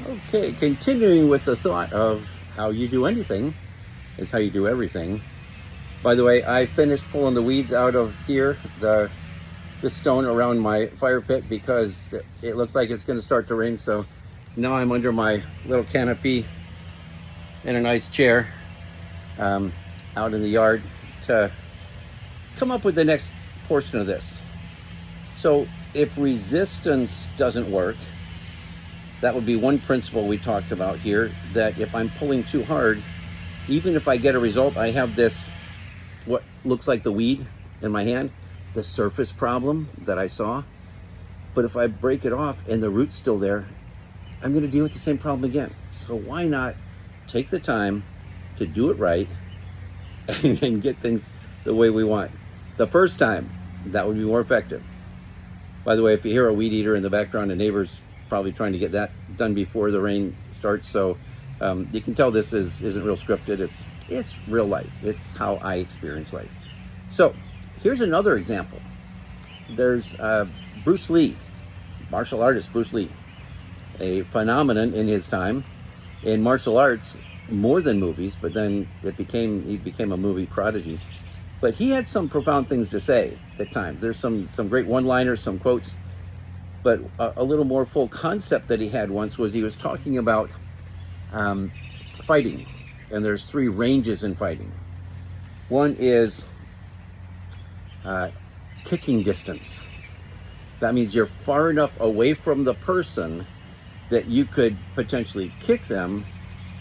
Okay, continuing with the thought of how you do anything is how you do everything. By the way, I finished pulling the weeds out of here, the stone around my fire pit, because it looked like it's going to start to rain. So now I'm under my little canopy in a nice chair um, out in the yard to come up with the next portion of this. So if resistance doesn't work, that would be one principle we talked about here, that if I'm pulling too hard, even if I get a result, I have this, what looks like the weed in my hand, the surface problem that I saw. But if I break it off and the root's still there, I'm going to deal with the same problem again. So why not take the time to do it right and get things the way we want? The first time, that would be more effective. By the way, if you hear a weed eater in the background, a neighbor's probably trying to get that done before the rain starts. So you can tell this isn't real scripted. It's real life. It's how I experience life. So here's another example. There's Bruce Lee, martial artist Bruce Lee, a phenomenon in his time in martial arts, more than movies, but then he became a movie prodigy. But he had some profound things to say at times. There's some great one-liners, some quotes, but a little more full concept that he had once was he was talking about fighting, and there's three ranges in fighting. One is kicking distance. That means you're far enough away from the person that you could potentially kick them,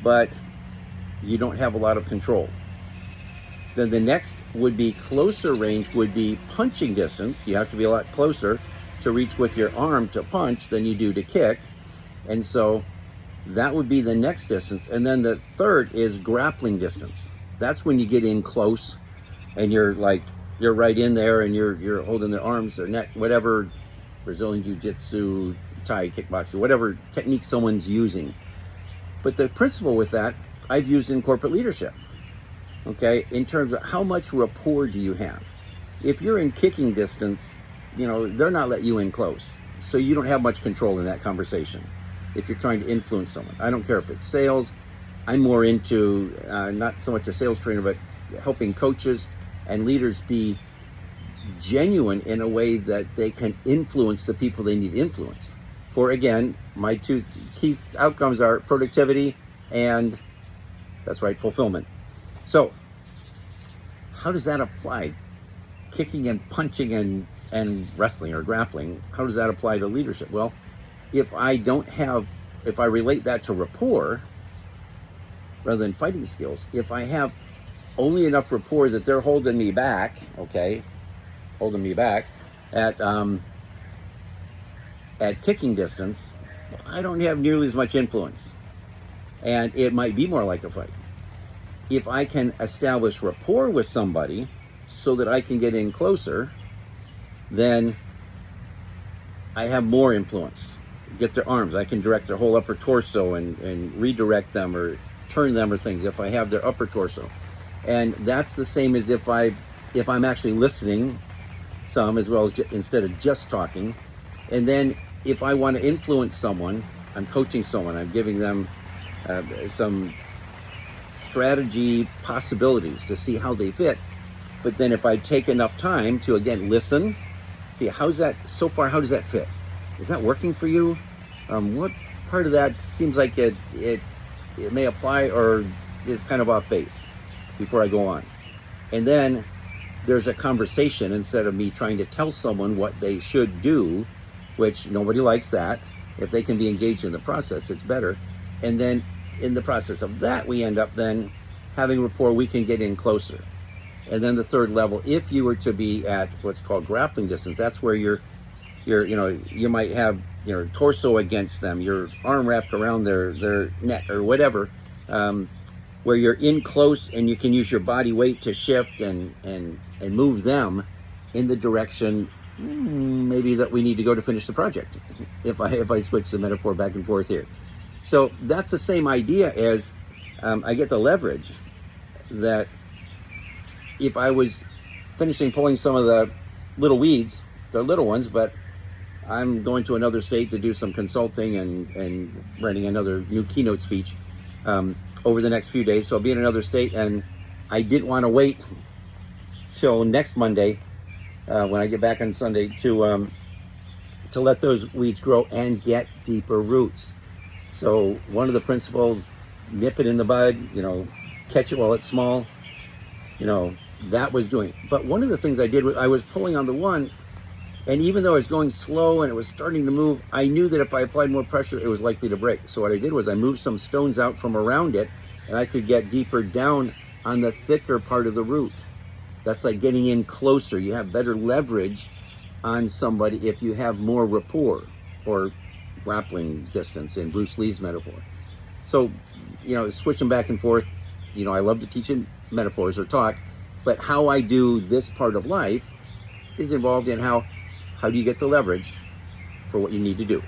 but you don't have a lot of control. Then the next would be closer range, would be punching distance. You have to be a lot closer to reach with your arm to punch than you do to kick. And so that would be the next distance. And then the third is grappling distance. That's when you get in close and you're right in there and you're holding their arms, their neck, whatever, Brazilian Jiu-Jitsu, Thai, kickboxing, whatever technique someone's using. But the principle with that, I've used in corporate leadership. Okay, in terms of how much rapport do you have? If you're in kicking distance, they're not letting you in close. So you don't have much control in that conversation. If you're trying to influence someone, I don't care if it's sales. I'm more into not so much a sales trainer, but helping coaches and leaders be genuine in a way that they can influence the people they need to influence. For again, my two key outcomes are productivity and, that's right, fulfillment. So how does that apply? Kicking and punching and wrestling or grappling, how does that apply to leadership? Well, if I relate that to rapport rather than fighting skills, if I have only enough rapport that they're holding me back at kicking distance, I don't have nearly as much influence. And it might be more like a fight. If I can establish rapport with somebody so that I can get in closer, then I have more influence. Get their arms, I can direct their whole upper torso and redirect them or turn them or things if I have their upper torso. And that's the same as if I'm actually listening some, as well as instead of just talking. And then if I want to influence someone, I'm coaching someone, I'm giving them some strategy possibilities to see how they fit. But then if I take enough time to, again, listen, see how does that fit? Is that working for you? What part of that seems like it may apply or is kind of off base before I go on? And then there's a conversation instead of me trying to tell someone what they should do, which nobody likes that. If they can be engaged in the process, it's better. And then in the process of that, we end up then having rapport, we can get in closer. And then the third level, if you were to be at what's called grappling distance, that's where you might have torso against them, your arm wrapped around their neck or whatever, where you're in close and you can use your body weight to shift and move them in the direction maybe that we need to go to finish the project, if I switch the metaphor back and forth here. So that's the same idea as I get the leverage that if I was finishing pulling some of the little weeds, they're little ones, but I'm going to another state to do some consulting and writing another new keynote speech over the next few days. So I'll be in another state, and I didn't want to wait till next Monday when I get back on Sunday to let those weeds grow and get deeper roots. So one of the principles, nip it in the bud, catch it while it's small, that was doing. But one of the things I did was I was pulling on the one, and even though I was going slow and it was starting to move, I knew that if I applied more pressure, it was likely to break. So what I did was I moved some stones out from around it, and I could get deeper down on the thicker part of the root. That's like getting in closer. You have better leverage on somebody if you have more rapport, or grappling distance in Bruce Lee's metaphor. So, switching back and forth, I love to teach in metaphors or talk, but how I do this part of life is involved in how do you get the leverage for what you need to do.